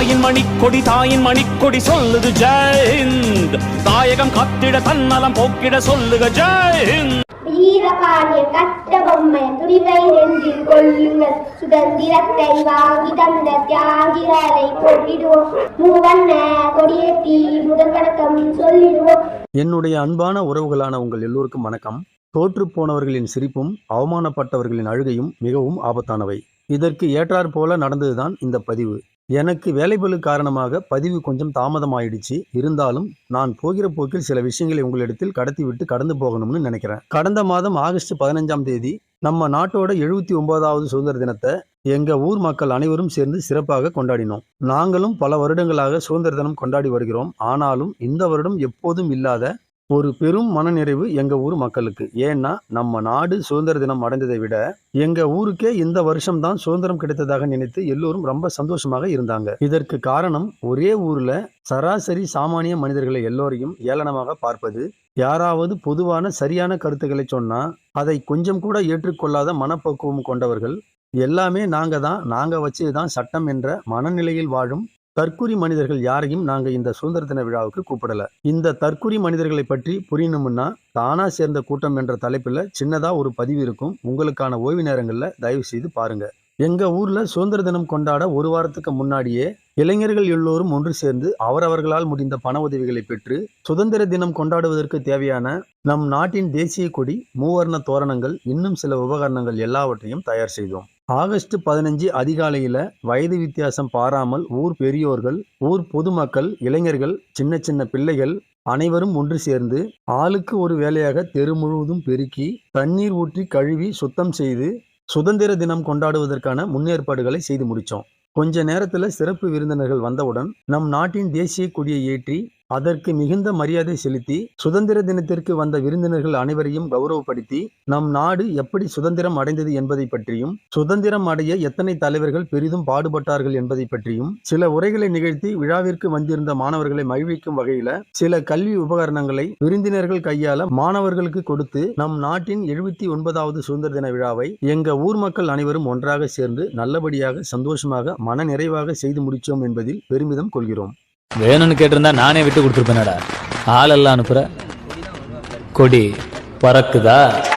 தாயின் மணிக்கொடி சொல்லுது ஜெயஹிந்த். தாயகம் காத்திட தன்னலம் போக்கிட சொல்லுக ஜெயஹிந்த். வீரபாண்டிய கட்ட பொம்மை துணிவை நெஞ்சில் கொள்ளுங்கள். சுதந்திரத்தை வாங்கி தந்த தியாகிகளை போட்டிடுவோம். மூவண்ண கொடியேற்றி முதல் வணக்கம் சொல்லிடுவோம். என்னுடைய அன்பான உறவுகளான உங்கள் எல்லோருக்கும் வணக்கம். தோற்று போனவர்களின் சிரிப்பும் அவமானப்பட்டவர்களின் அழுகையும் மிகவும் ஆபத்தானவை. இதற்கு ஏற்றாற் போல நடந்ததுதான் இந்த பதிவு. எனக்கு வேலைப்பளு காரணமாக பதிவு கொஞ்சம் தாமதமாயிடுச்சு. இருந்தாலும் நான் போகிற போக்கில் சில விஷயங்களை உங்களிடத்தில் கடத்திவிட்டு கடந்து போகணும்னு நினைக்கிறேன். கடந்த மாதம் ஆகஸ்ட் 15ஆம் தேதி நம்ம நாட்டோட 79வது சுதந்திர தினத்தை எங்க ஊர் மக்கள் அனைவரும் சேர்ந்து சிறப்பாக கொண்டாடினோம். நாங்களும் பல வருடங்களாக சுதந்திர தினம் கொண்டாடி வருகிறோம். ஆனாலும் இந்த வருடம் எப்போதும் இல்லாத ஒரு பெரும் மனநிறைவு எங்க ஊர் மக்களுக்கு. ஏன்னா நம்ம நாடு சுதந்திர தினம் அடைந்ததை விட எங்க ஊருக்கே இந்த வருஷம்தான் சுதந்திரம் கிடைத்ததாக நினைத்து எல்லோரும் ரொம்ப சந்தோஷமாக இருந்தாங்க. இதற்கு காரணம் ஒரே ஊர்ல சராசரி சாமானிய மனிதர்களை எல்லோரையும் ஏளனமாக பார்ப்பது, யாராவது பொதுவான சரியான கருத்துக்களை சொன்னா அதை கொஞ்சம் கூட ஏற்றுக்கொள்ளாத மனப்பக்குவம் கொண்டவர்கள் எல்லாமே நாங்க வச்சதுதான் சட்டம் என்ற மனநிலையில் வாழும் தற்குறி மனிதர்கள் யாரையும் நாங்க இந்த சுதந்திர தின விழாவுக்கு கூப்பிடல. இந்த தற்குறி மனிதர்களை பற்றி புரியணும்னா தானா சேர்ந்த கூட்டம் என்ற தலைப்புல சின்னதா ஒரு பதிவு இருக்கும். உங்களுக்கான ஓய்வு நேரங்கள்ல தயவு செய்து பாருங்க. எங்க ஊர்ல சுதந்திர தினம் கொண்டாட ஒரு வாரத்துக்கு முன்னாடியே இளைஞர்கள் எல்லோரும் ஒன்று சேர்ந்து அவரவர்களால் முடிந்த பண உதவிகளை பெற்று சுதந்திர தினம் கொண்டாடுவதற்கு தேவையான நம் நாட்டின் தேசிய கொடி, மூவர்ண தோரணங்கள், இன்னும் சில உபகரணங்கள் எல்லாவற்றையும் தயார் செய்தோம். ஆகஸ்ட் 15 அதிகாலையில வயது வித்தியாசம் பாராமல் ஊர் பெரியோர்கள், ஊர் பொதுமக்கள், இளைஞர்கள், சின்ன சின்ன பிள்ளைகள் அனைவரும் ஒன்று சேர்ந்து ஆளுக்கு ஒரு வேலையாக தெரு முழுவதும் பெருக்கி தண்ணீர் ஊற்றி கழுவி சுத்தம் செய்து சுதந்திர தினம் கொண்டாடுவதற்கான முன்னேற்பாடுகளை செய்து முடித்தோம். கொஞ்ச நேரத்துல சிறப்பு விருந்தினர்கள் வந்தவுடன் நம் நாட்டின் தேசிய கொடியை ஏற்றி அதற்கு மிகுந்த மரியாதை செலுத்தி சுதந்திர தினத்திற்கு வந்த விருந்தினர்கள் அனைவரையும் கௌரவப்படுத்தி நம் நாடு எப்படி சுதந்திரம் அடைந்தது என்பதை பற்றியும், சுதந்திரம் அடைய எத்தனை தலைவர்கள் பெரிதும் பாடுபட்டார்கள் என்பதை பற்றியும் சில உரைகளை நிகழ்த்தி விழாவிற்கு வந்திருந்த மாணவர்களை மகிழ்விக்கும் வகையில சில கல்வி உபகரணங்களை விருந்தினர்கள் கையால மாணவர்களுக்கு கொடுத்து நம் நாட்டின் 79வது சுதந்திர தின விழாவை எங்க ஊர் மக்கள் அனைவரும் ஒன்றாக சேர்ந்து நல்லபடியாக சந்தோஷமாக மன நிறைவாக செய்து முடிச்சோம் என்பதில் பெருமிதம் கொள்கிறோம். வேணும்னு கேட்டிருந்தா நானே விட்டு கொடுத்துருப்பேனடா. ஆளெல்லாம் அனுப்புற, கொடி பறக்குதா?